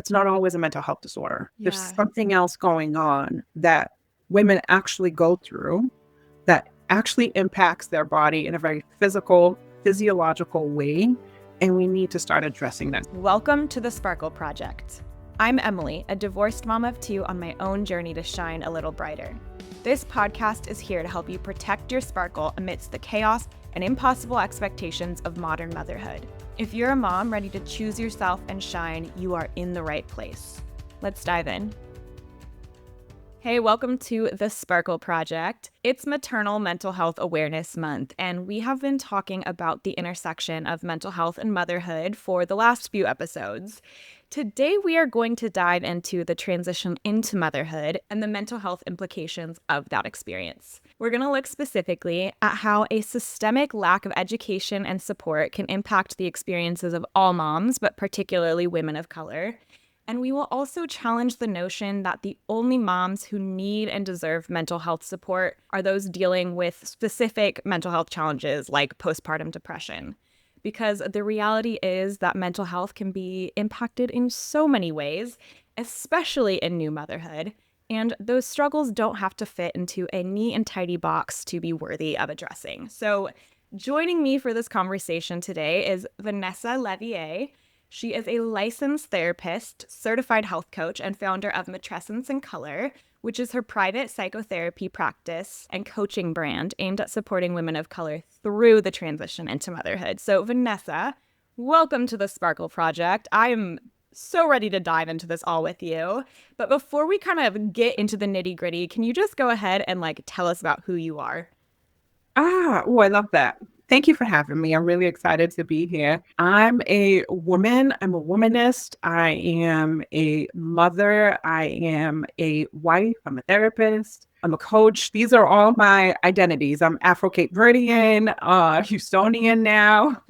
it's not always a mental health disorder. Yeah. There's something else going on that women actually go through that actually impacts their body in a very physiological way. And we need to start addressing that. Welcome to the Sparkle Project. I'm Emily, a divorced mom of two on my own journey to shine a little brighter. This podcast is here to help you protect your sparkle amidst the chaos and impossible expectations of modern motherhood. If you're a mom ready to choose yourself and shine, you are in the right place. Let's dive in. Hey, welcome to the Sparkle Project. It's Maternal Mental Health Awareness Month, and we have been talking about the intersection of mental health and motherhood for the last few episodes. Today, we are going to dive into the transition into motherhood and the mental health implications of that experience. We're going to look specifically at how a systemic lack of education and support can impact the experiences of all moms, but particularly women of color. And we will also challenge the notion that the only moms who need and deserve mental health support are those dealing with specific mental health challenges like postpartum depression. Because the reality is that mental health can be impacted in so many ways, especially in new motherhood, and those struggles don't have to fit into a neat and tidy box to be worthy of addressing. So joining me for this conversation today is Vanessa Leveille. She is a licensed therapist, certified health coach, and founder of Matrescence in Color, which is her private psychotherapy practice and coaching brand aimed at supporting women of color through the transition into motherhood. So Vanessa, welcome to the Sparkle Project. I am so ready to dive into this all with you. But before we kind of get into the nitty gritty, can you just go ahead and tell us about who you are? I love that. Thank you for having me. I'm really excited to be here. I'm a woman. I'm a womanist. I am a mother. I am a wife. I'm a therapist. I'm a coach. These are all my identities. I'm Afro-Cape Verdean, Houstonian now,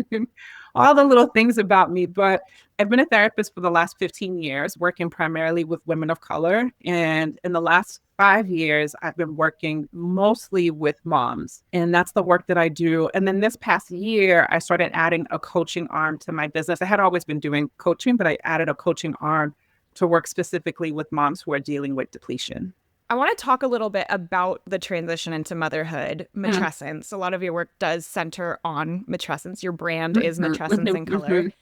all the little things about me. But I've been a therapist for the last 15 years, working primarily with women of color. And in the last 5 years, I've been working mostly with moms, and that's the work that I do. And then this past year, I started adding a coaching arm to my business. I had always been doing coaching, but I added a coaching arm to work specifically with moms who are dealing with depletion. I want to talk a little bit about the transition into motherhood, matrescence. A lot of your work does center on matrescence. Your brand is Matrescence in Color.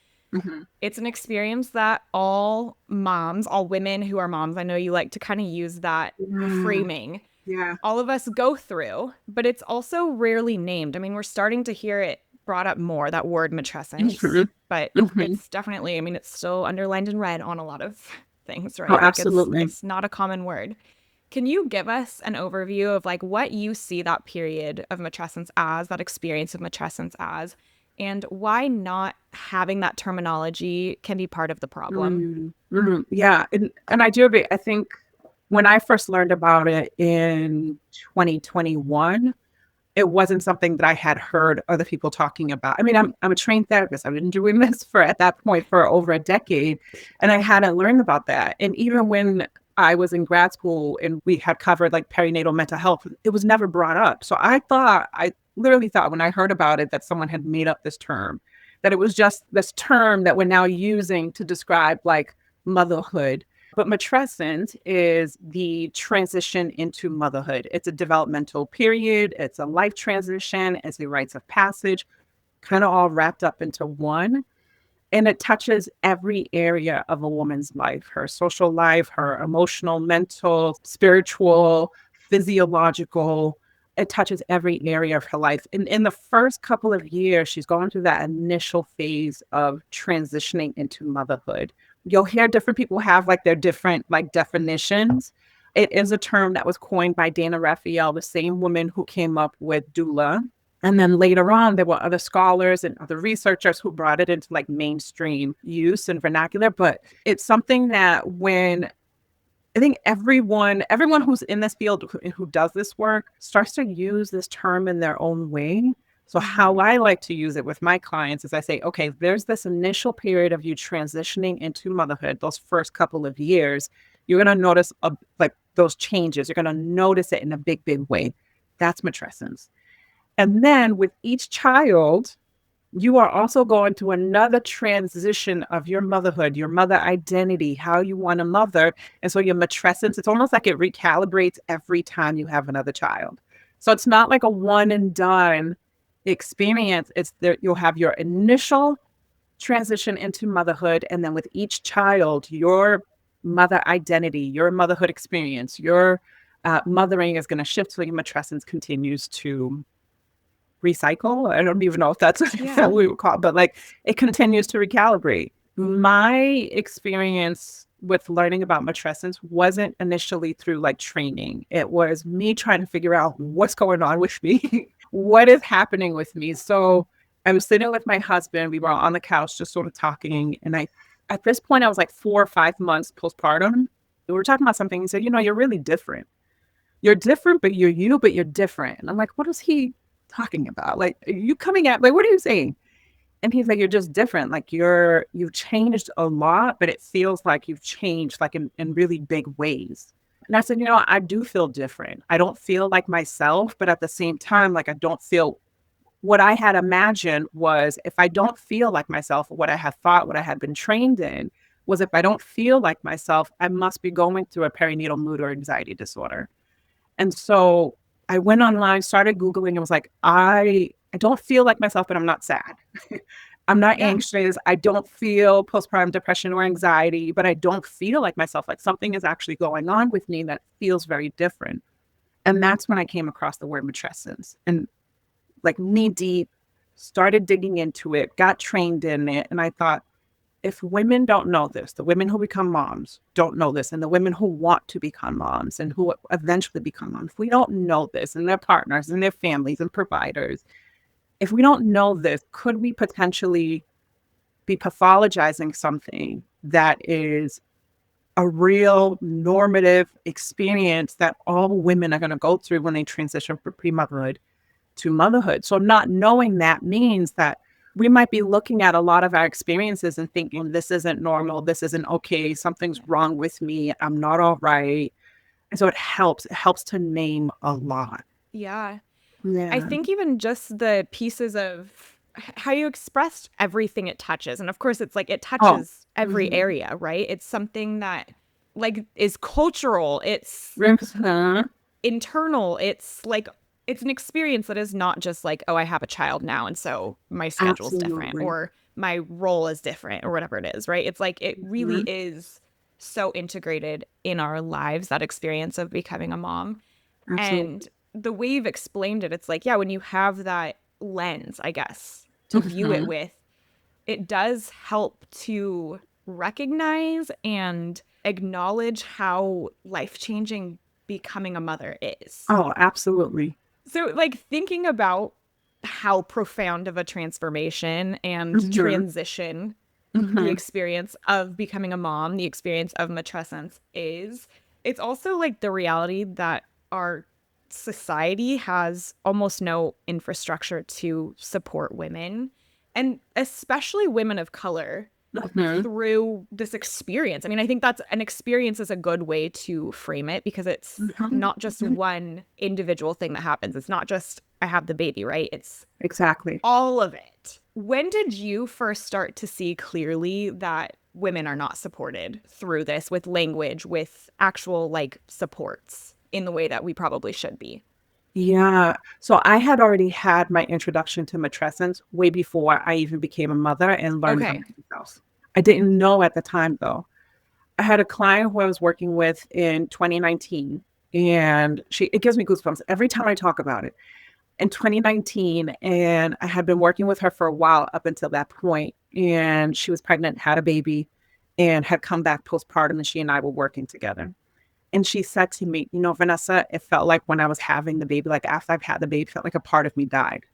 It's an experience that all moms, all women who are moms, I know you like to kind of use that framing. Yeah. All of us go through, but it's also rarely named. I mean, we're starting to hear it brought up more, that word matrescence, but it's definitely, it's still underlined in red on a lot of things, right? Oh, absolutely. It's not a common word. Can you give us an overview of what you see that period of matrescence as, that experience of matrescence as, and why not having that terminology can be part of the problem? Yeah. And I do agree. I think when I first learned about it in 2021, it wasn't something that I had heard other people talking about. I mean, I'm a trained therapist. I've been doing this at that point for over a decade, and I hadn't learned about that. And even when I was in grad school and we had covered perinatal mental health, it was never brought up. So I literally thought when I heard about it that someone had made up this term, that it was just this term that we're now using to describe motherhood. But matrescence is the transition into motherhood. It's a developmental period. It's a life transition. It's a rites of passage, kind of all wrapped up into one. And it touches every area of a woman's life, her social life, her emotional, mental, spiritual, physiological. It touches every area of her life. And in the first couple of years, she's going through that initial phase of transitioning into motherhood. You'll hear different people have their different definitions. It is a term that was coined by Dana Raphael, the same woman who came up with doula. And then later on, there were other scholars and other researchers who brought it into mainstream use and vernacular. But it's something that when I think everyone who's in this field who does this work starts to use this term in their own way. So how I like to use it with my clients is I say, okay, there's this initial period of you transitioning into motherhood, those first couple of years. You're going to notice those changes. You're going to notice it in a big, big way. That's matrescence. And then with each child, you are also going through another transition of your motherhood, your mother identity, how you want to mother. And so your matrescence, it's almost like it recalibrates every time you have another child. So it's not like a one and done experience. It's there, you'll have your initial transition into motherhood. And then with each child, your mother identity, your motherhood experience, your mothering is going to shift so your matrescence continues to recycle. I don't even know if that's what we would call it, but like it continues to recalibrate. My experience with learning about matrescence wasn't initially through like training. It was me trying to figure out what's going on with me, what is happening with me. So I was sitting with my husband. We were on the couch just sort of talking. And at this point, I was like 4 or 5 months postpartum. We were talking about something. He said, you're really different. You're different, but you're you, but you're different. And I'm like, what is he talking about? Like, are you coming at, like, what are you saying? And he's like, you're just different. Like you've changed a lot, but it feels like you've changed like in really big ways. And I said, I do feel different. I don't feel like myself, but at the same time, like I don't feel what I had imagined was if I don't feel like myself, what I had thought, what I had been trained in was if I don't feel like myself, I must be going through a perinatal mood or anxiety disorder. And so I went online, started Googling, and was like, I don't feel like myself, but I'm not sad. I'm not anxious. I don't feel postpartum depression or anxiety, but I don't feel like myself. Like something is actually going on with me that feels very different. And that's when I came across the word matrescence and like knee deep, started digging into it, got trained in it. And I thought, if women don't know this, the women who become moms don't know this, and the women who want to become moms and who eventually become moms, if we don't know this, and their partners and their families and providers, if we don't know this, could we potentially be pathologizing something that is a real normative experience that all women are going to go through when they transition from pre-motherhood to motherhood? So not knowing that means that we might be looking at a lot of our experiences and thinking, this isn't normal, this isn't okay, something's wrong with me, I'm not all right. And so it helps to name a lot. Yeah. Yeah. I think even just the pieces of how you expressed everything it touches. And of course, it's like it touches every area, right? It's something that like is cultural. It's internal. It's like, it's an experience that is not just like, oh, I have a child now. And so my schedule's different or my role is different or whatever it is, right? It's like, it really is so integrated in our lives, that experience of becoming a mom. And the way you've explained it, it's like, yeah, when you have that lens, I guess, to view it with, it does help to recognize and acknowledge how life-changing becoming a mother is. Oh, absolutely. So, like, thinking about how profound of a transformation and transition the experience of becoming a mom, the experience of matrescence is, it's also like the reality that our society has almost no infrastructure to support women, and especially women of color, through this experience. I mean, I think that's an experience is a good way to frame it because it's not just one individual thing that happens. It's not just I have the baby, right? It's exactly all of it. When did you first start to see clearly that women are not supported through this with language, with actual like supports in the way that we probably should be? Yeah. So I had already had my introduction to matrescence way before I even became a mother and learned about myself. I didn't know at the time, though. I had a client who I was working with in 2019, and it gives me goosebumps every time I talk about it. In 2019, and I had been working with her for a while up until that point, and she was pregnant, had a baby, and had come back postpartum, and she and I were working together. And she said to me, Vanessa, it felt like when I was having the baby, like after I've had the baby, it felt like a part of me died.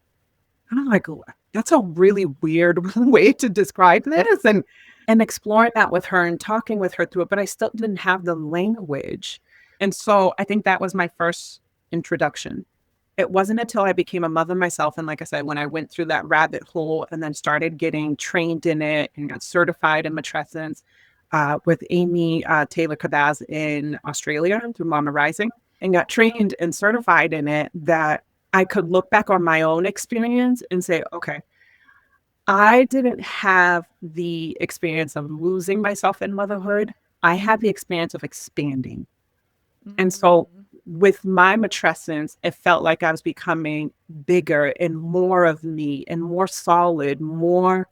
And I'm like, oh, that's a really weird way to describe this. And exploring that with her and talking with her through it, but I still didn't have the language. And so I think that was my first introduction. It wasn't until I became a mother myself. And like I said, when I went through that rabbit hole and then started getting trained in it and got certified in matrescence with Amy Taylor Kabaz in Australia through Mama Rising, and got trained and certified in it, that I could look back on my own experience and say, okay, I didn't have the experience of losing myself in motherhood. I had the experience of expanding. And so Mm. with my matrescence, it felt like I was becoming bigger and more of me and more solid, more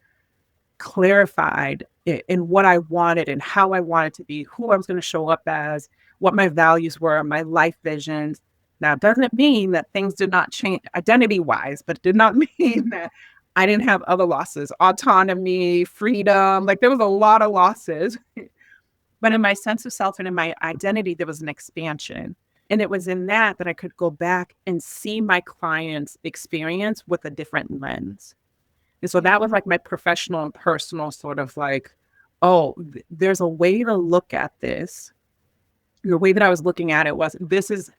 clarified in what I wanted and how I wanted to be, who I was going to show up as, what my values were, my life visions. Now, it doesn't mean that things did not change identity wise, but it did not mean that I didn't have other losses, autonomy, freedom. Like there was a lot of losses. But in my sense of self and in my identity, there was an expansion. And it was in that I could go back and see my client's experience with a different lens. And so that Yeah. was like my professional and personal sort of like, oh, there's a way to look at this. The way that I was looking at it was,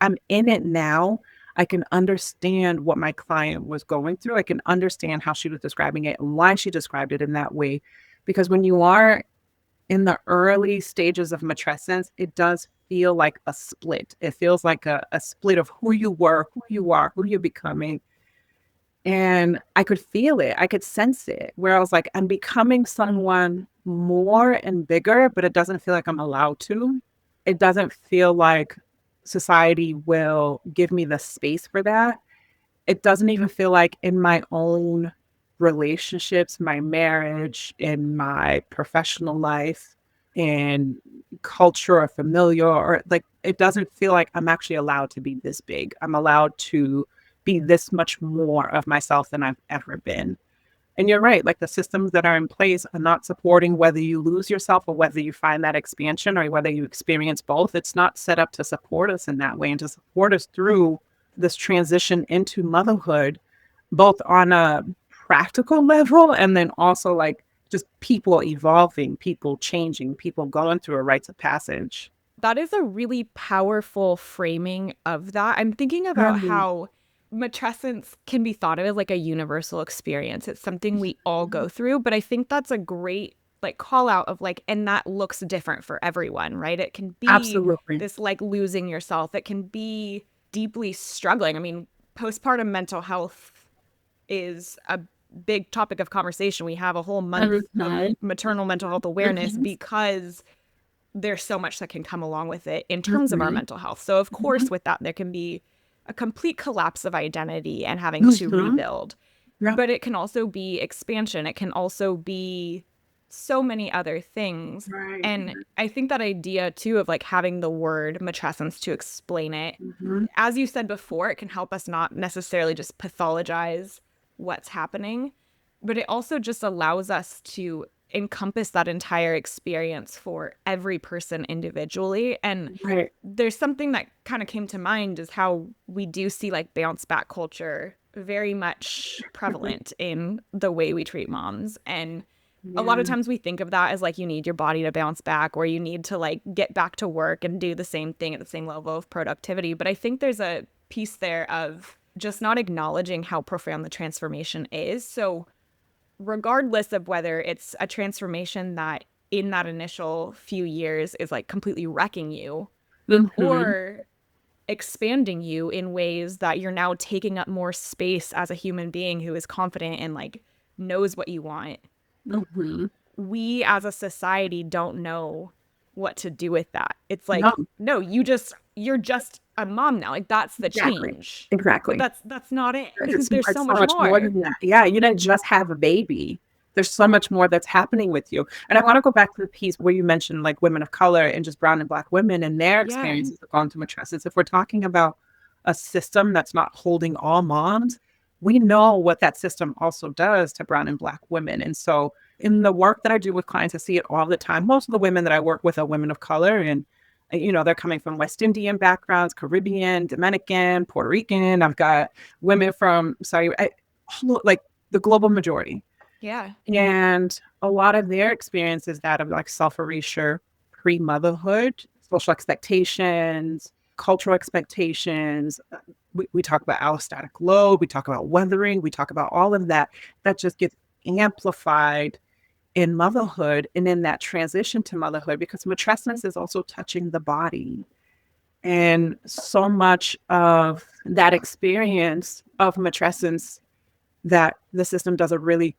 I'm in it now. I can understand what my client was going through. I can understand how she was describing it and why she described it in that way. Because when you are in the early stages of matrescence, it does feel like a split. It feels like a split of who you were, who you are, who you're becoming. And I could feel it. I could sense it where I was like, I'm becoming someone more and bigger, but it doesn't feel like I'm allowed to. It doesn't feel like society will give me the space for that. It doesn't even feel like in my own relationships, my marriage, in my professional life, in culture or familiar, or like it doesn't feel like I'm actually allowed to be this big. I'm allowed to be this much more of myself than I've ever been. And you're right, like the systems that are in place are not supporting whether you lose yourself or whether you find that expansion or whether you experience both. It's not set up to support us in that way and to support us through this transition into motherhood, both on a practical level and then also like just people evolving, people changing, people going through a rites of passage. That is a really powerful framing of that. I'm thinking about Um, how matrescence can be thought of as like a universal experience. It's something we all go through, but I think that's a great like call out of like, and that looks different for everyone, right? It can be Absolutely. this like losing yourself. It can be deeply struggling. I mean, postpartum mental health is a big topic of conversation. We have a whole month of Mhm. maternal mental health awareness Mhm. because there's so much that can come along with it in terms of our Mhm. mental health. So, of course, Mhm. with that, there can be a complete collapse of identity and having to Mhm. rebuild. Yeah. But it can also be expansion, it can also be so many other things. Right. And I think that idea too of like having the word matrescence to explain it, Mhm. as you said before, it can help us not necessarily just pathologize what's happening, but it also just allows us to encompass that entire experience for every person individually. And Right. there's something that kind of came to mind is how we do see like bounce back culture very much prevalent in the way we treat moms. And a lot of Yeah. times we think of that as like you need your body to bounce back or you need to like get back to work and do the same thing at the same level of productivity. But I think there's a piece there of just not acknowledging how profound the transformation is. So, regardless of whether it's a transformation that in that initial few years is like completely wrecking you Mhm. or expanding you in ways that you're now taking up more space as a human being who is confident and like knows what you want, Mhm. we as a society don't know what to do with that. It's No, like, no, you're just a mom now. Like that's the exactly. change. But Exactly. that's not it. It's There's so it's so much much more more. than that. Yeah, you didn't just have a baby. There's so much more that's happening with you. And I want to go back to the piece where you mentioned like women of color and just brown and black women and their Yeah. experiences of going through matrescence. If we're talking about a system that's not holding all moms, we know what that system also does to brown and black women. And so in the work that I do with clients, I see it all the time. Most of the women that I work with are women of color and they're coming from West Indian backgrounds, Caribbean, Dominican, Puerto Rican. I've got women from, like the global majority. Yeah. And a lot of their experience is that of like self erasure, pre motherhood, social expectations, cultural expectations. We talk about allostatic load, we talk about weathering, we talk about all of that. That just gets amplified in motherhood and in that transition to motherhood because matrescence is also touching the body. And so much of that experience of matrescence that the system doesn't really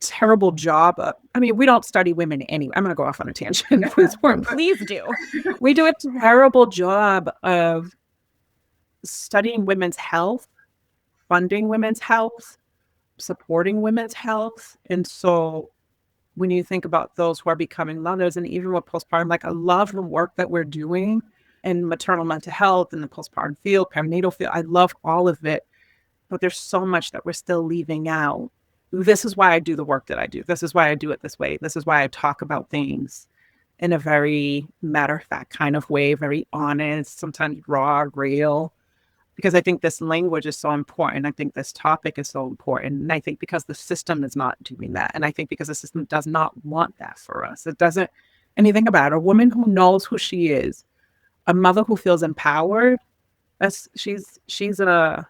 terrible job of, I mean, we don't study women anyway. I'm going to go off on a tangent for this point, but Please do. we do a terrible job of studying women's health, funding women's health, supporting women's health. And so when you think about those who are becoming mothers and even with postpartum, like I love the work that we're doing in maternal mental health and the postpartum field, perinatal field. I love all of it, but there's so much that we're still leaving out. This is why I do the work that I do. This is why I do it this way. This is why I talk about things in a very matter-of-fact kind of way, very honest, sometimes raw, real, because I think this language is so important. I think this topic is so important. And I think because the system is not doing that. And I think because the system does not want that for us. It doesn't, anything about it. A woman who knows who she is, a mother who feels empowered, she's a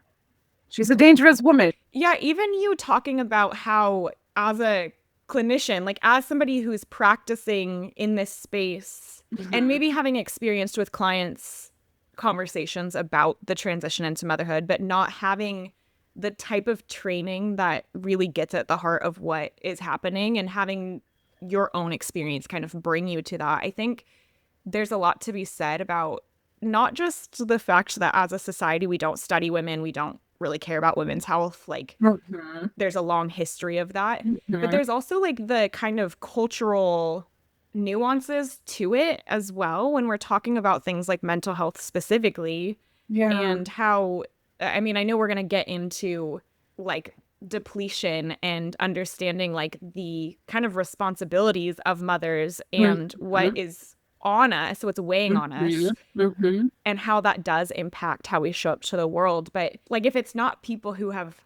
dangerous woman. Yeah, even you talking about how as a clinician, like as somebody who's practicing in this space and maybe having experienced with clients conversations about the transition into motherhood, but not having the type of training that really gets at the heart of what is happening and having your own experience kind of bring you to that. I think there's a lot to be said about not just the fact that as a society, we don't study women, we don't really care about women's health. Like there's a long history of that, but there's also like the kind of cultural nuances to it as well when we're talking about things like mental health specifically. And how, I mean, I know we're going to get into like depletion and understanding like the kind of responsibilities of mothers and what is on us, what's weighing on us, and how that does impact how we show up to the world. But like if it's not people who have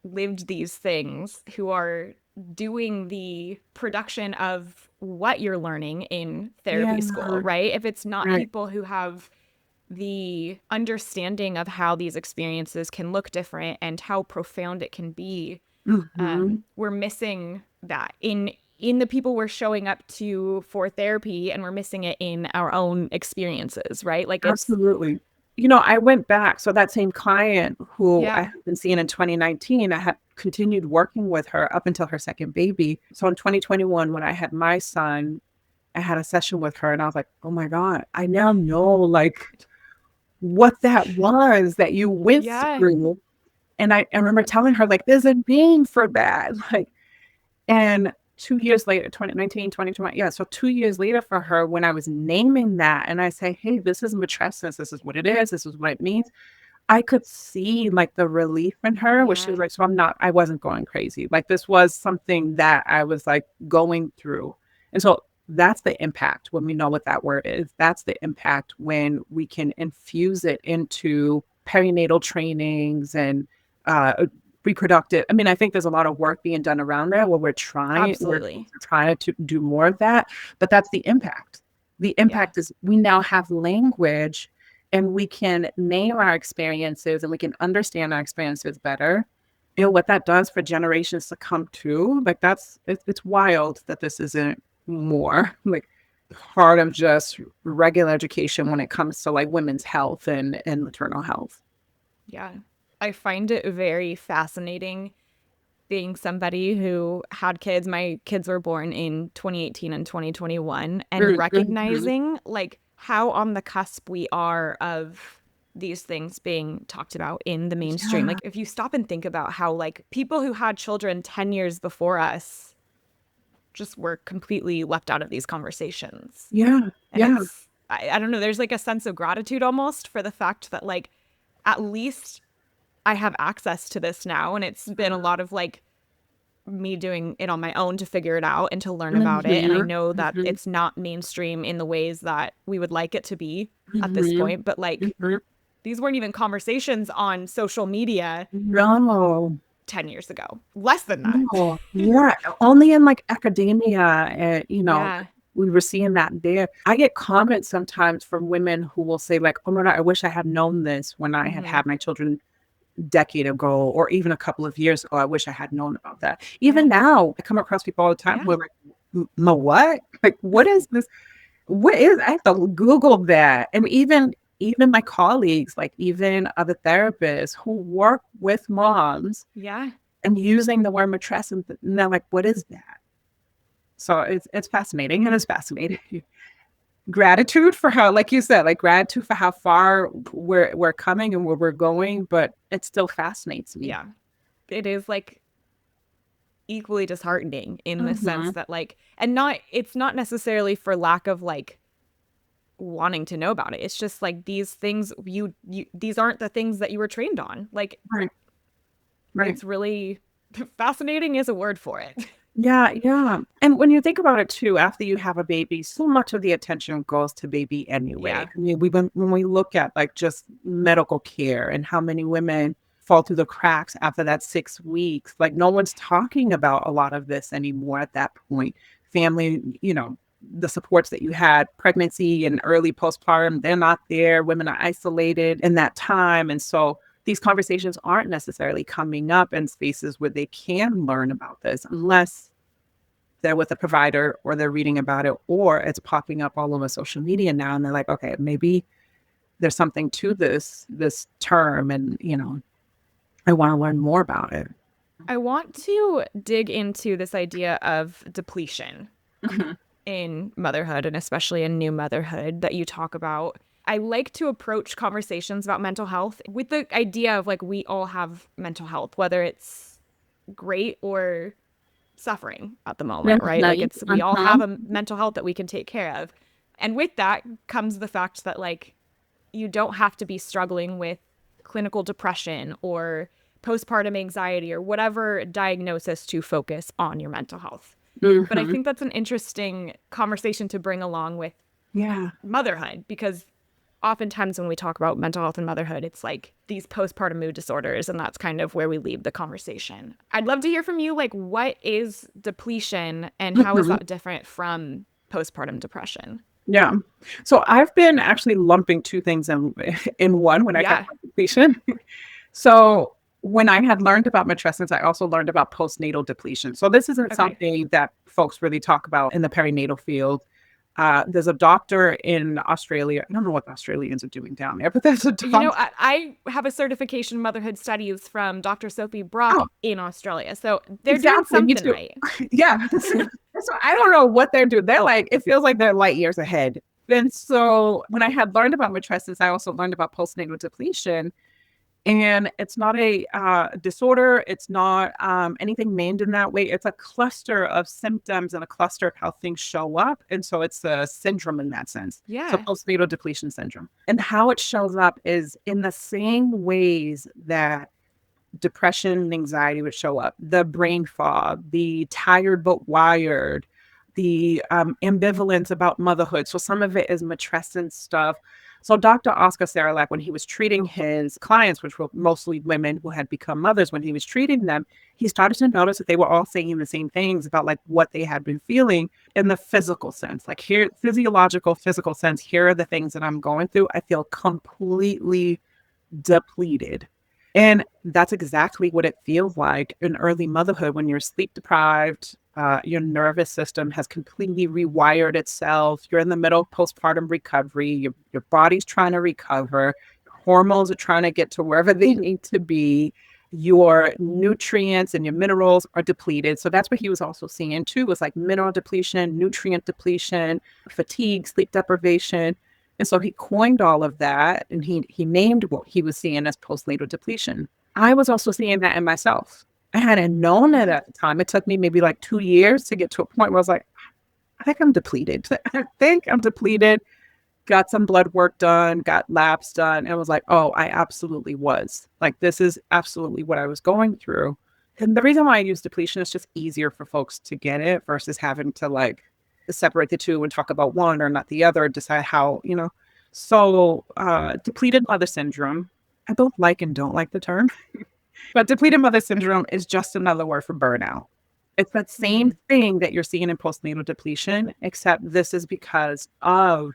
lived these things who are doing the production of what you're learning in therapy school, right? If it's not people who have the understanding of how these experiences can look different and how profound it can be, we're missing that in the people we're showing up to for therapy, and we're missing it in our own experiences, right? Like absolutely. You know, I went back. So that same client who I had been seeing in 2019, I had continued working with her up until her second baby. So in 2021, when I had my son, I had a session with her and I was like, oh my God, I now know like what that was that you went through. And I remember telling her like, there's a name for that. Like, and 2 years later, 2019, 2020. Yeah. So 2 years later for her, when I was naming that and I say, hey, this is matrescence. This is what it is. This is what it means. I could see like the relief in her where she was like, so I wasn't going crazy. Like this was something that I was like going through. And so that's the impact when we know what that word is. That's the impact when we can infuse it into perinatal trainings and reproductive. I mean, I think there's a lot of work being done around that where we're trying to do more of that, but that's the impact. The impact is we now have language and we can name our experiences and we can understand our experiences better. You know, what that does for generations to come too, like it's wild that this isn't more like part of just regular education when it comes to like women's health and maternal health. Yeah. I find it very fascinating being somebody who had kids. My kids were born in 2018 and 2021, and recognizing like how on the cusp we are of these things being talked about in the mainstream. Like if you stop and think about how like people who had children 10 years before us just were completely left out of these conversations. I don't know, there's like a sense of gratitude almost for the fact that like at least I have access to this now, and it's been a lot of like me doing it on my own to figure it out and to learn about it. And I know that it's not mainstream in the ways that we would like it to be at this point, but like these weren't even conversations on social media 10 years ago, less than that. Only in like academia, you know, we were seeing that there. I get comments sometimes from women who will say like, oh my God, I wish I had known this when I had my children decade ago or even a couple of years ago. I wish I had known about that. Even now, I come across people all the time who are like, no, what? Like, what is this? What is, I have to Google that. And even my colleagues, like even other therapists who work with moms. and using the word matrescence, and they're like, what is that? So it's fascinating, and it's fascinating. Gratitude for how, like you said, like gratitude for how far we're coming and where we're going, but it still fascinates me. Yeah. It is like equally disheartening in the sense Mhm. that like, it's not necessarily for lack of like wanting to know about it. It's just like these things these aren't the things that you were trained on. Like Right, right. it's really fascinating is a word for it. Yeah, yeah. And when you think about it too, after you have a baby, so much of the attention goes to baby anyway. Yeah. I mean, when we look at like just medical care and how many women fall through the cracks after that 6 weeks, like no one's talking about a lot of this anymore at that point. Family, the supports that you had, pregnancy and early postpartum, they're not there. Women are isolated in that time. And so these conversations aren't necessarily coming up in spaces where they can learn about this unless they're with a provider or they're reading about it or it's popping up all over social media now and they're like, okay, maybe there's something to this term and I want to learn more about it. I want to dig into this idea of depletion Mhm. in motherhood and especially in new motherhood that you talk about. I like to approach conversations about mental health with the idea of like we all have mental health, whether it's great or suffering at the moment, right? Like Definitely. it's we all have a mental health that we can take care of. And with that comes the fact that like you don't have to be struggling with clinical depression or postpartum anxiety or whatever diagnosis to focus on your mental health. But I Mhm. think that's an interesting conversation to bring along with Yeah. motherhood because oftentimes when we talk about mental health and motherhood, it's like these postpartum mood disorders, and that's kind of where we leave the conversation. I'd love to hear from you, like, what is depletion and how is Mhm. that different from postpartum depression? Yeah. So I've been actually lumping two things in one when I talk Yeah. about depletion. So when I had learned about matrescence, I also learned about postnatal depletion. So this isn't Okay. something that folks really talk about in the perinatal field. There's a doctor in Australia. I don't know what the Australians are doing down there, but there's a You know, doctor. I have a certification in motherhood studies from Dr. Sophie Brock Oh, in Australia. So they're doing exactly. Me something too. right. Yeah. So I don't know what they're doing. They're like, it feels like they're light years ahead. And so when I had learned about matrescence, I also learned about postnatal depletion. And it's not a disorder. It's not anything named in that way. It's a cluster of symptoms and a cluster of how things show up. And so it's a syndrome in that sense. So Yeah. postnatal depletion syndrome. And how it shows up is in the same ways that depression and anxiety would show up. The brain fog, the tired but wired, the ambivalence about motherhood. So some of it is matrescence stuff. So Dr. Oscar Saralak, when he was treating his clients, which were mostly women who had become mothers, when he was treating them, he started to notice that they were all saying the same things about like what they had been feeling in the physical sense, like here, physiological, physical sense. Here are the things that I'm going through. I feel completely depleted. And that's exactly what it feels like in early motherhood when you're sleep deprived. Your nervous system has completely rewired itself. You're in the middle of postpartum recovery. Your body's trying to recover. Your hormones are trying to get to wherever they need to be. Your nutrients and your minerals are depleted. So that's what he was also seeing too, was like mineral depletion, nutrient depletion, fatigue, sleep deprivation. And so he coined all of that and he named what he was seeing as postnatal depletion. I was also seeing that in myself. I hadn't known it at the time. It took me maybe like 2 years to get to a point where I was like, I think I'm depleted. I think I'm depleted. Got some blood work done, got labs done, and was like, oh, I absolutely was. Like, this is absolutely what I was going through. And the reason why I use depletion is just easier for folks to get it versus having to like separate the two and talk about one or not the other, decide how. So, depleted mother syndrome, I both like and don't like the term, but depleted mother syndrome is just another word for burnout. It's that same Mm. thing that you're seeing in postnatal depletion, except this is because of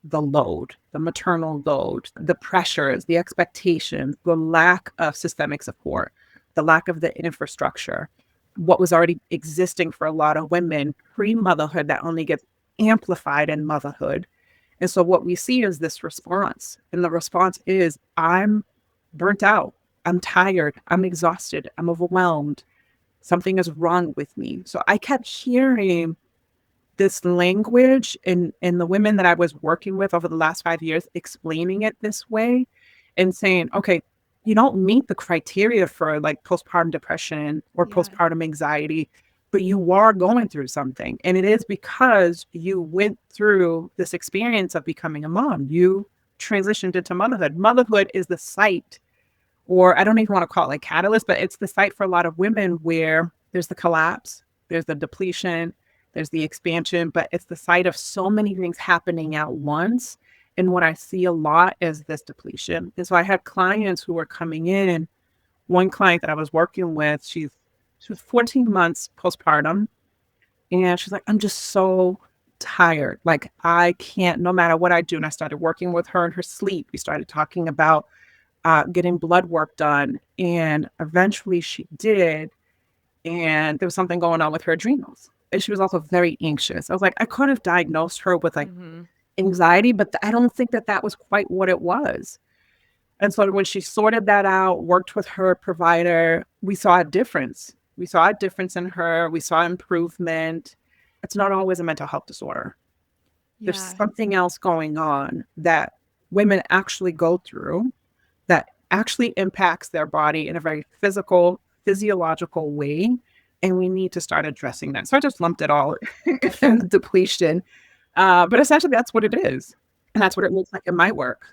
the load, the maternal load, the pressures, the expectations, the lack of systemic support, the lack of the infrastructure, what was already existing for a lot of women pre motherhood that only gets amplified in motherhood. And so what we see is this response. And the response is, I'm burnt out. I'm tired, I'm exhausted, I'm overwhelmed, something is wrong with me. So I kept hearing this language in the women that I was working with over the last 5 years, explaining it this way and saying, okay, you don't meet the criteria for like postpartum depression or Yeah. postpartum anxiety, but you are going through something. And it is because you went through this experience of becoming a mom. You transitioned into motherhood. Motherhood is the site, or I don't even want to call it like catalyst, but it's the site for a lot of women where there's the collapse, there's the depletion, there's the expansion, but it's the site of so many things happening at once. And what I see a lot is this depletion. And so I had clients who were coming in, and one client that I was working with, she was 14 months postpartum, and she's like, I'm just so tired. Like I can't, no matter what I do. And I started working with her in her sleep. We started talking about getting blood work done. And eventually she did. And there was something going on with her adrenals. And she was also very anxious. I was like, I could have diagnosed her with like anxiety, but I don't think that that was quite what it was. And so when she sorted that out, worked with her provider, we saw a difference. We saw a difference in her. We saw improvement. It's not always a mental health disorder. There's Yeah. something else going on that women actually go through that actually impacts their body in a very physical, physiological way. And we need to start addressing that. So I just lumped it all in depletion. But essentially, that's what it is. And that's what it looks like in my work.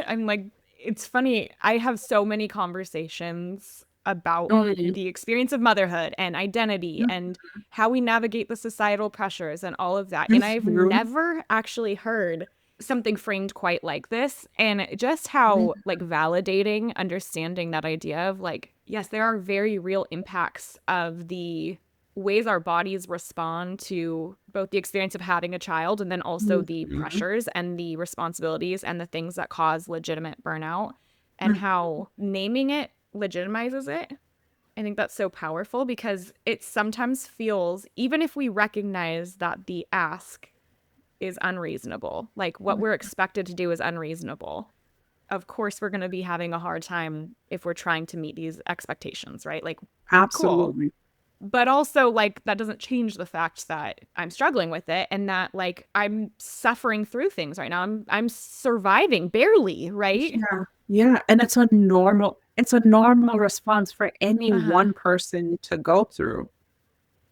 I'm like, it's funny. I have so many conversations about Mhm. the experience of motherhood and identity and how we navigate the societal pressures and all of that. And I've Mhm. never actually heard something framed quite like this. And just how like validating understanding that idea of like, yes, there are very real impacts of the ways our bodies respond to both the experience of having a child and then also the Mhm. pressures and the responsibilities and the things that cause legitimate burnout, and Mhm. how naming it legitimizes it. I think that's so powerful because it sometimes feels, even if we recognize that the ask is unreasonable, like what we're expected to do is unreasonable, of course we're going to be having a hard time if we're trying to meet these expectations, right? Like, cool. Absolutely. But also, like, that doesn't change the fact that I'm struggling with it and that like I'm suffering through things right now. I'm surviving barely, right? Yeah. Yeah. And it's a normal response for any Uh-huh. one person to go through.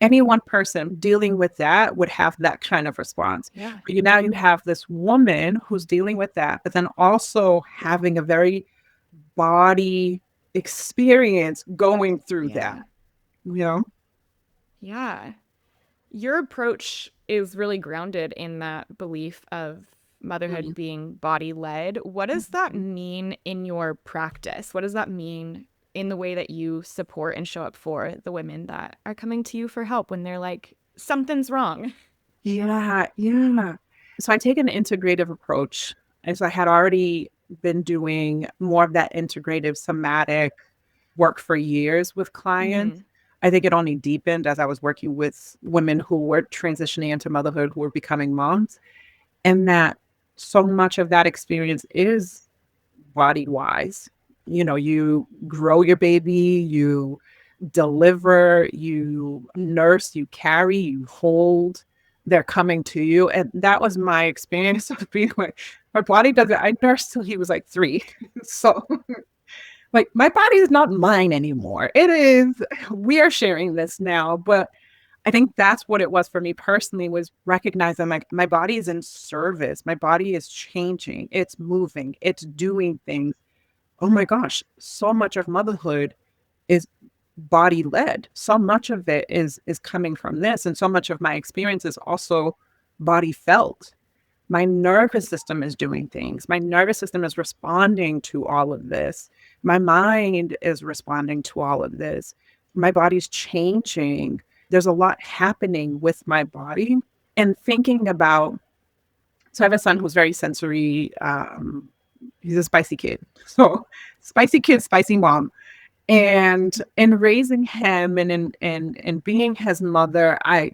Any one person dealing with that would have that kind of response. Yeah. But now you have this woman who's dealing with that, but then also having a very body experience going through that, Yeah. you know? Yeah. Your approach is really grounded in that belief of motherhood Mhm. being body led. What does that mean in your practice? What does that mean in the way that you support and show up for the women that are coming to you for help when they're like, something's wrong? Yeah, yeah. So I take an integrative approach. As I had already been doing more of that integrative somatic work for years with clients. Mm-hmm. I think it only deepened as I was working with women who were transitioning into motherhood, who were becoming moms. And that so much of that experience is body wise. You know, you grow your baby, you deliver, you nurse, you carry, you hold, they're coming to you. And that was my experience of being like, my body doesn't, I nursed till he was like 3. So, like, my body is not mine anymore. It is, we are sharing this now. But I think that's what it was for me personally, was recognizing like my body is in service. My body is changing. It's moving. It's doing things. Oh my gosh, so much of motherhood is body led. So much of it is coming from this, and so much of my experience is also body felt. My nervous system is doing things. My nervous system is responding to all of this. My mind is responding to all of this. My body's changing. There's a lot happening with my body. And thinking about, so I have a son who's very sensory. He's a spicy kid. So spicy kid, spicy mom. And in raising him and in being his mother, I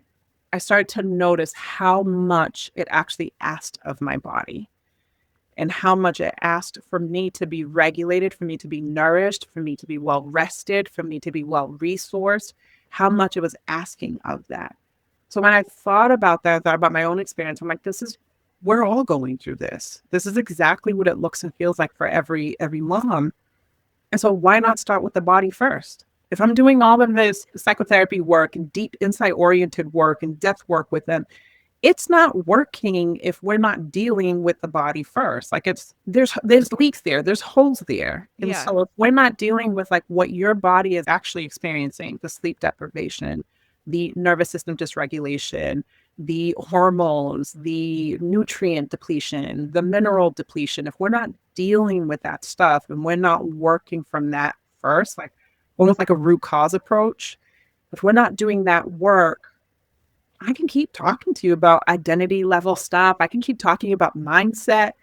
started to notice how much it actually asked of my body. and how much it asked for me to be regulated, for me to be nourished, for me to be well rested, for me to be well resourced, how much it was asking of that. So when I thought about that, I thought about my own experience. I'm like, we're all going through this. This is exactly what it looks and feels like for every mom. And so why not start with the body first? If I'm doing all of this psychotherapy work and deep insight oriented work and depth work with them, it's not working if we're not dealing with the body first. Like there's leaks there, there's holes there. And Yeah. so if we're not dealing with like what your body is actually experiencing, the sleep deprivation, the nervous system dysregulation, the hormones, the nutrient depletion, the mineral depletion, if we're not dealing with that stuff and we're not working from that first, like almost like a root cause approach, if we're not doing that work, I can keep talking to you about identity level stuff. I can keep talking about mindset,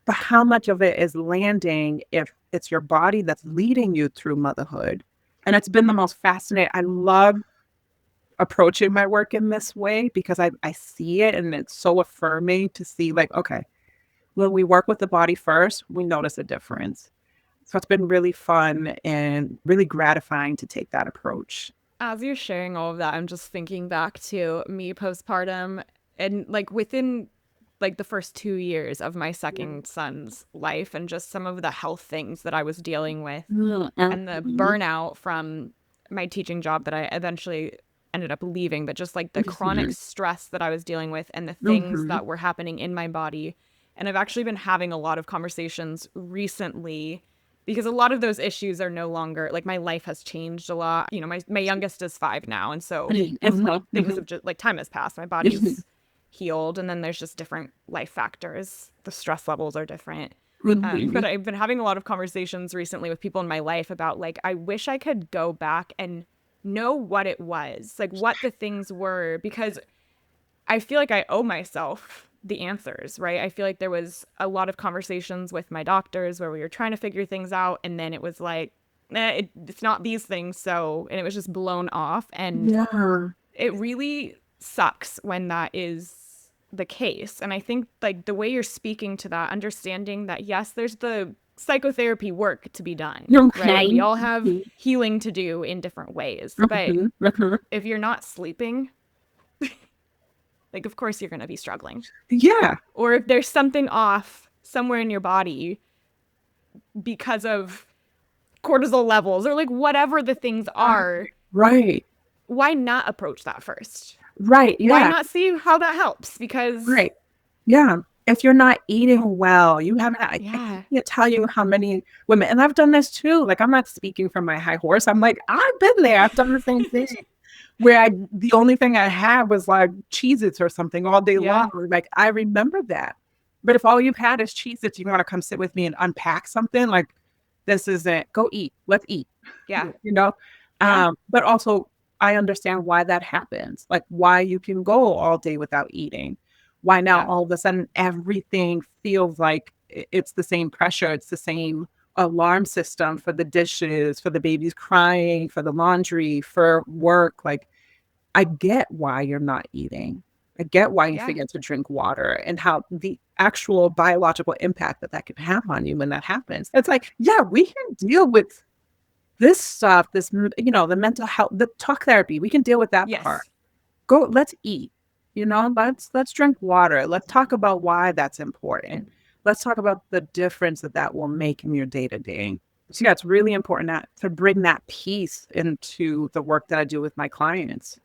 but how much of it is landing if it's your body that's leading you through motherhood? And it's been the most fascinating. I love approaching my work in this way because I see it and it's so affirming to see like, okay, when we work with the body first, we notice a difference. So it's been really fun and really gratifying to take that approach. As you're sharing all of that, I'm just thinking back to me postpartum and like within like the first 2 years of my second son's life and just some of the health things that I was dealing with and the burnout from my teaching job that I eventually ended up leaving, but just like the chronic stress that I was dealing with and the things that were happening in my body. And I've actually been having a lot of conversations recently because a lot of those issues are no longer like my life has changed a lot. You know, my youngest is 5 now. And so things have just like time has passed. My body's healed. And then there's just different life factors. The stress levels are different. But I've been having a lot of conversations recently with people in my life about like, I wish I could go back and know what it was, like what the things were, because I feel like I owe myself the answers, right? I feel like there was a lot of conversations with my doctors where we were trying to figure things out. And then it was like, it's not these things. So, and it was just blown off. And it really sucks when that is the case. And I think like the way you're speaking to that, understanding that, yes, there's the psychotherapy work to be done, right? We all have healing to do in different ways. But if you're not sleeping, like, of course you're going to be struggling. Yeah. Or if there's something off somewhere in your body because of cortisol levels or like whatever the things are. Right. Why not approach that first? Right. Yeah. Why not see how that helps? Because right. Yeah. If you're not eating well, you haven't, I can't tell you how many women, and I've done this too. Like, I'm not speaking from my high horse. I'm like, I've been there. I've done the same thing where the only thing I had was like Cheez-Its or something all day long. Like, I remember that. But if all you've had is Cheez-Its, you want to come sit with me and unpack something, like, this isn't, go eat. Let's eat. Yeah. You know? But also, I understand why that happens. Like, why you can go all day without eating. Why now all of a sudden everything feels like it's the same pressure, it's the same alarm system for the dishes, for the babies crying, for the laundry, for work. Like, I get why you're not eating. I get why you forget to drink water and how the actual biological impact that can have on you when that happens. It's like, yeah, we can deal with this stuff, this, you know, the mental health, the talk therapy. We can deal with that part. Go, let's eat. You know, let's drink water. Let's talk about why that's important. Let's talk about the difference that will make in your day to day. So yeah, it's really important to bring that piece into the work that I do with my clients.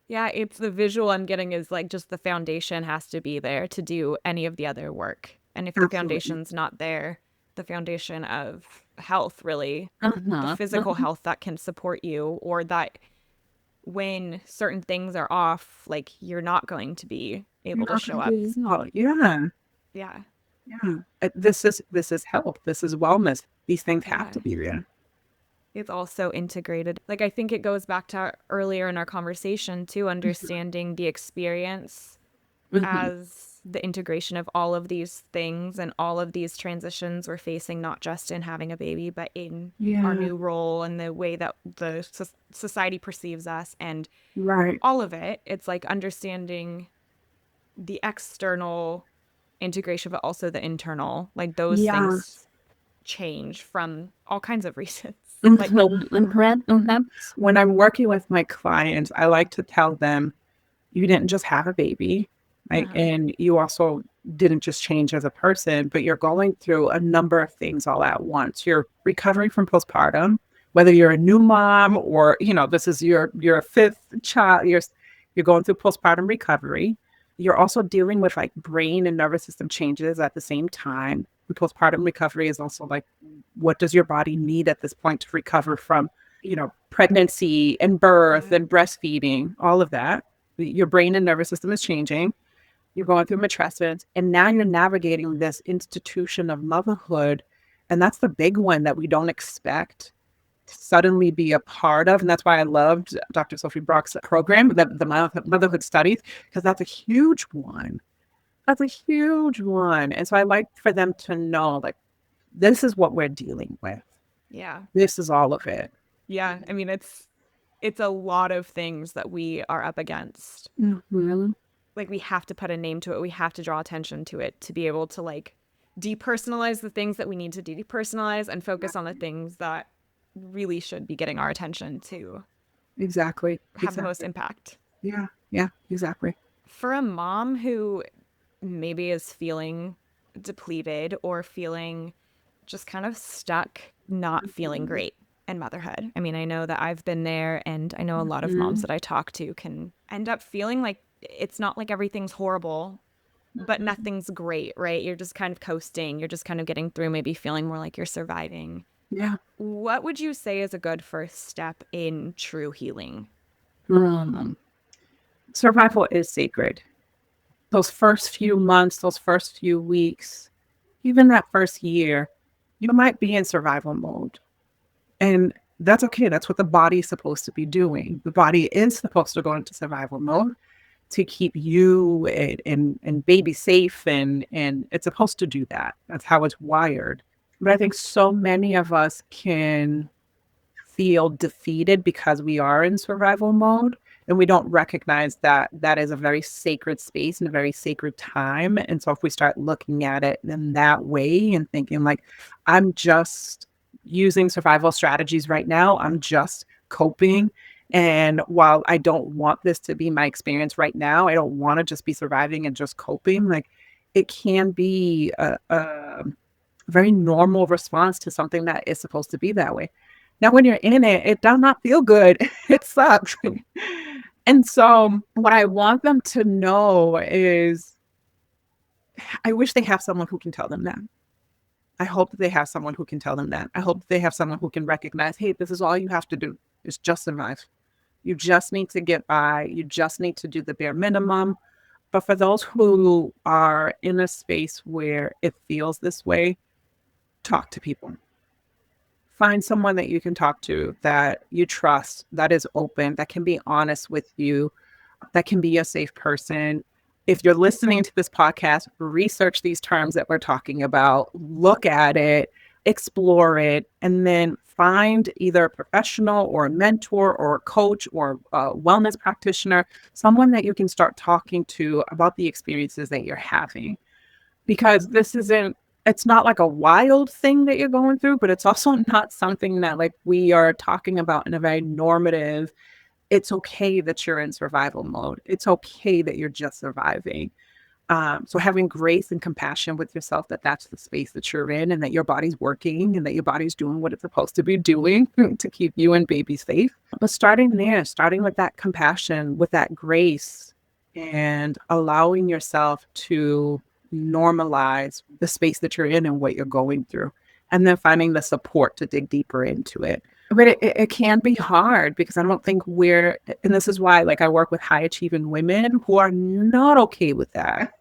Yeah, it's the visual I'm getting is like just the foundation has to be there to do any of the other work. And if the foundation's not there, the foundation of health, really, the physical health that can support you, or that when certain things are off, like you're not going to be able to show up. Yeah. This is health. This is wellness. These things have to be there. It's also integrated. Like, I think it goes back to earlier in our conversation too, understanding the experience as the integration of all of these things and all of these transitions we're facing, not just in having a baby, but in our new role and the way that the society perceives us and all of it. It's like understanding the external integration, but also the internal, like those things Yes. change from all kinds of reasons. Like, Mhm, mhm, mhm. When I'm working with my clients, I like to tell them, you didn't just have a baby, right? uh-huh. And you also didn't just change as a person, but you're going through a number of things all at once. You're recovering from postpartum, whether you're a new mom or, this is your fifth child, you're going through postpartum recovery. You're also dealing with like brain and nervous system changes at the same time. Postpartum recovery is also like, what does your body need at this point to recover from, pregnancy and birth Yeah. and breastfeeding, all of that. Your brain and nervous system is changing. You're going through matrescence, and now you're navigating this institution of motherhood. And that's the big one that we don't expect to suddenly be a part of. And that's why I loved Dr. Sophie Brock's program, the motherhood studies, because that's a huge one. That's a huge one. And so I like for them to know, like, this is what we're dealing with. Yeah. This is all of it. Yeah. I mean, it's a lot of things that we are up against. Mhm. Like we have to put a name to it. We have to draw attention to it to be able to like depersonalize the things that we need to depersonalize and focus on the things that really should be getting our attention to Exactly. have the most Exactly. impact. Yeah. Yeah. Exactly. For a mom who maybe is feeling depleted or feeling just kind of stuck, not feeling great in motherhood. I mean, I know that I've been there, and I know a lot of moms Mhm. that I talk to can end up feeling like it's not like everything's horrible, but nothing's great, right? You're just kind of coasting. You're just kind of getting through, maybe feeling more like you're surviving. Yeah. What would you say is a good first step in true healing? Um, Survival is sacred. Those first few months, those first few weeks, even that first year, you might be in survival mode. And that's okay. That's what the body is supposed to be doing. The body is supposed to go into survival mode to keep you and baby safe, and it's supposed to do that. That's how it's wired. But I think so many of us can feel defeated because we are in survival mode, and we don't recognize that that is a very sacred space and a very sacred time. And so if we start looking at it in that way and thinking like, I'm just using survival strategies right now, I'm just coping, and while I don't want this to be my experience right now, I don't want to just be surviving and just coping, like, it can be a very normal response to something that is supposed to be that way. Now, when you're in it, it does not feel good. It sucks. And so, what I want them to know is, I wish they have someone who can tell them that. I hope that they have someone who can tell them that. I hope that they have someone who can recognize, hey, this is all you have to do is just survive. You just need to get by. You just need to do the bare minimum. But for those who are in a space where it feels this way, talk to people. Find someone that you can talk to, that you trust, that is open, that can be honest with you, that can be a safe person. If you're listening to this podcast, research these terms that we're talking about, look at it, explore it, and then find either a professional or a mentor or a coach or a wellness practitioner, someone that you can start talking to about the experiences that you're having. Because it's not like a wild thing that you're going through, but it's also not something that like we are talking about in a very normative. It's okay that you're in survival mode. It's okay that you're just surviving. So having grace and compassion with yourself, that that's the space that you're in, and that your body's working, and that your body's doing what it's supposed to be doing to keep you and baby safe. But starting there, starting with that compassion, with that grace, and allowing yourself to normalize the space that you're in and what you're going through, and then finding the support to dig deeper into it. But it can be hard, because I don't think and this is why, like, I work with high achieving women who are not okay with that,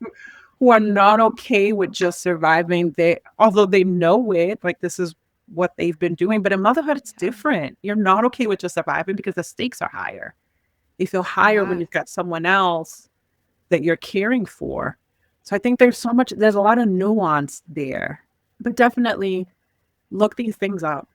who are not okay with just surviving. Although they know it, like, this is what they've been doing. But in motherhood, it's different. You're not okay with just surviving because the stakes are higher. You feel higher when Yeah. you've got someone else that you're caring for. So I think there's a lot of nuance there. But definitely look these things up,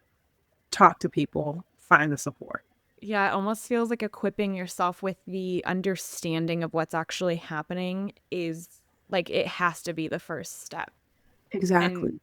talk to people, find the support. Yeah, it almost feels like equipping yourself with the understanding of what's actually happening is like it has to be the first step. And Exactly.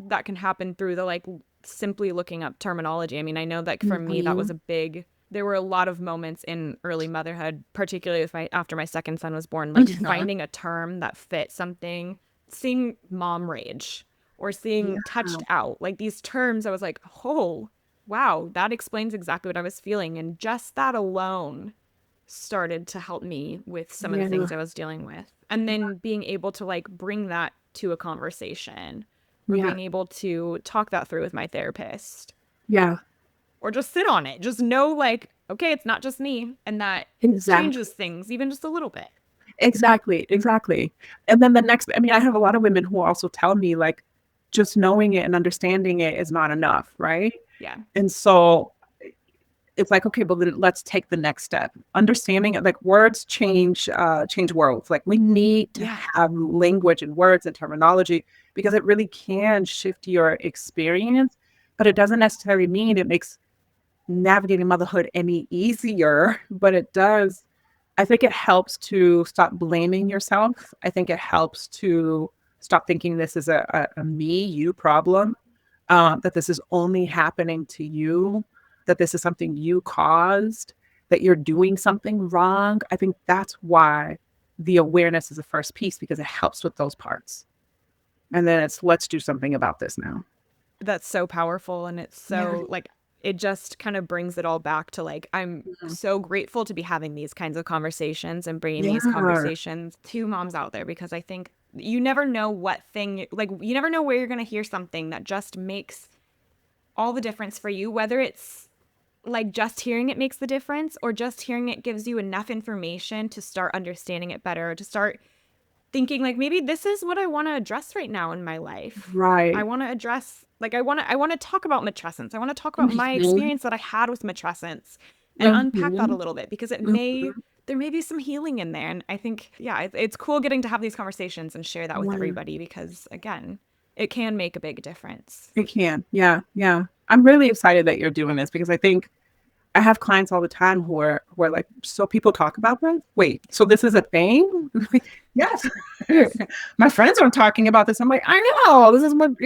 that can happen through the like simply looking up terminology. I mean, I know that for me that was Mhm. a big, there were a lot of moments in early motherhood, particularly with after my second son was born, like Mhm. finding a term that fit something, seeing mom rage or seeing Yeah. touched out, like these terms. I was like, oh wow, that explains exactly what I was feeling, and just that alone started to help me with some of the Yeah. things I was dealing with. And then being able to like bring that to a conversation or Yeah. being able to talk that through with my therapist Yeah. or just sit on it. Just know like, okay, it's not just me. And that Exactly. changes things even just a little bit. Exactly. Exactly. And then the next, I mean, I have a lot of women who also tell me like just knowing it and understanding it is not enough, right? Yeah. And so it's like, okay, but then let's take the next step. Understanding it, like words change worlds. Like we need to Yeah. have language and words and terminology because it really can shift your experience, but it doesn't necessarily mean it makes navigating motherhood any easier, but it does. I think it helps to stop blaming yourself. I think it helps to stop thinking this is a me, you problem, that this is only happening to you, that this is something you caused, that you're doing something wrong. I think that's why the awareness is the first piece because it helps with those parts. And then it's let's do something about this now. That's so powerful. And it's Yeah. so like, it just kind of brings it all back to like, I'm Mhm. so grateful to be having these kinds of conversations and bringing these Yeah. conversations to moms out there, because I think you never know what thing, like, you never know where you're going to hear something that just makes all the difference for you, whether it's like just hearing it makes the difference or just hearing it gives you enough information to start understanding it better, to start thinking like maybe this is what I want to address right now in my life. I Right. want to address like I want to talk about matrescence. I want to talk about my Mhm. experience that I had with matrescence and unpack that a Mhm. little bit, because it may Mhm. there may be some healing in there. And I think yeah, it's cool getting to have these conversations and share that with Yeah. everybody, because again, it can make a big difference. It can. Yeah. Yeah. I'm really excited that you're doing this because I think I have clients all the time who are like, so people talk about this? Wait, so this is a thing? Like, yes. My friends are talking about this. I'm like, I know. This is what,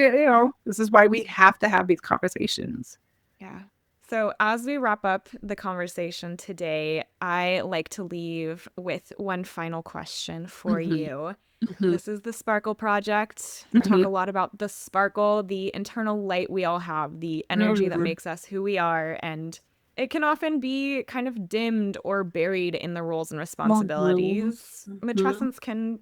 this is why we have to have these conversations. Yeah. So, as we wrap up the conversation today, I like to leave with one final question for Mhm, you. mhm, This is the Sparkle Project. I talk mhm, a lot about the sparkle, the internal light we all have, the energy that mhm. makes us who we are. And it can often be kind of dimmed or buried in the roles and Mhm, responsibilities. mhm. Matrescence can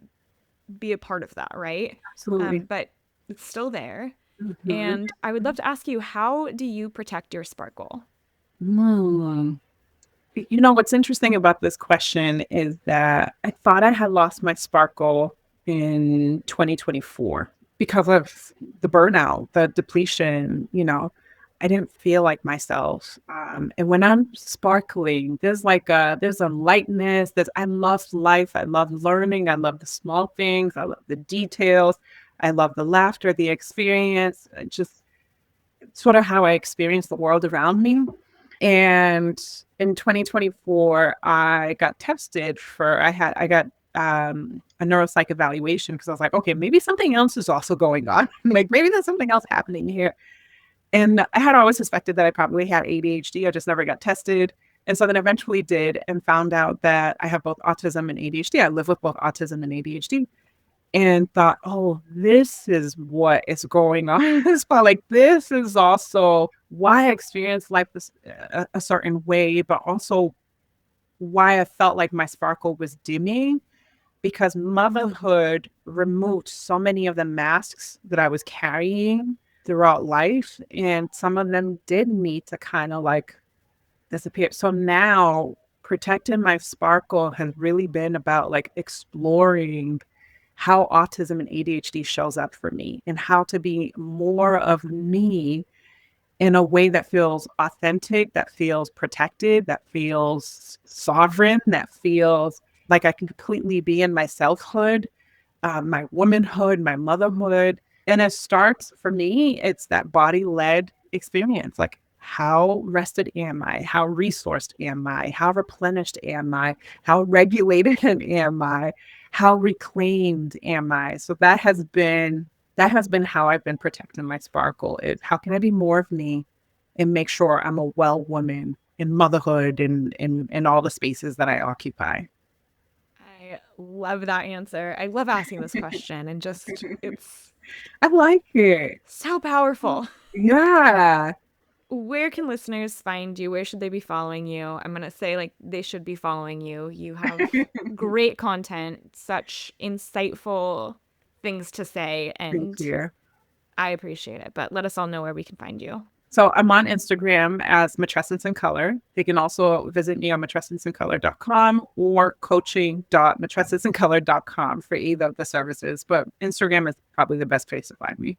be a part of that, right? Absolutely. But it's still there. Mhm. And I would love to ask you, how do you protect your sparkle? Mm. What's interesting about this question is that I thought I had lost my sparkle in 2024 because of the burnout, the depletion. I didn't feel like myself. And when I'm sparkling, there's a lightness. I love life. I love learning. I love the small things. I love the details. I love the laughter, the experience. Just sort of how I experience the world around me. And in 2024, I got tested for, I got a neuropsych evaluation because I was like, okay, maybe something else is also going on. Like maybe there's something else happening here. And I had always suspected that I probably had ADHD. I just never got tested. And so then eventually did and found out that I have both autism and ADHD. I live with both autism and ADHD and thought, oh, this is what is going on in this part. Like, this is also why I experienced life a certain way, but also why I felt like my sparkle was dimming because motherhood removed so many of the masks that I was carrying throughout life. And some of them did need to kind of like disappear. So now protecting my sparkle has really been about like exploring how autism and ADHD shows up for me and how to be more of me in a way that feels authentic, that feels protected, that feels sovereign, that feels like I can completely be in my selfhood, my womanhood, my motherhood. And it starts for me, it's that body led experience. Like, how rested am I? How resourced am I? How replenished am I? How regulated am I? How reclaimed am I? So that has been how I've been protecting my sparkle. How can I be more of me and make sure I'm a well woman in motherhood and in all the spaces that I occupy. I love that answer. I love asking this question and just it's I like it. so powerful. Yeah. Where can listeners find you? Where should they be following you? I'm going to say like they should be following you. You have great content, such insightful things to say, Thank and you. I appreciate it. But let us all know where we can find you. So I'm on Instagram as Matrescence in Color. They can also visit me on matrescenceincolor.com or coaching.matrescenceincolor.com for either of the services. But Instagram is probably the best place to find me.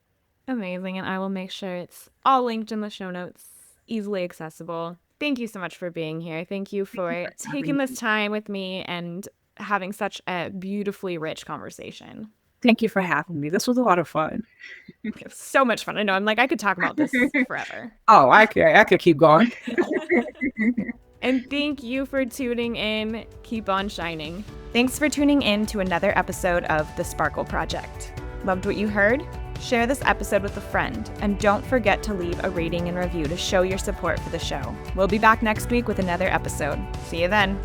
Amazing. And I will make sure it's all linked in the show notes, easily accessible. Thank you so much for being here. Thank you for taking this time with me and having such a beautifully rich conversation. Thank you for having me. This was a lot of fun. It was so much fun. I know. I'm like, I could talk about this forever. Oh, I could keep going. And thank you for tuning in. Keep on shining. Thanks for tuning in to another episode of The Sparkle Project. Loved what you heard? Share this episode with a friend, and don't forget to leave a rating and review to show your support for the show. We'll be back next week with another episode. See you then.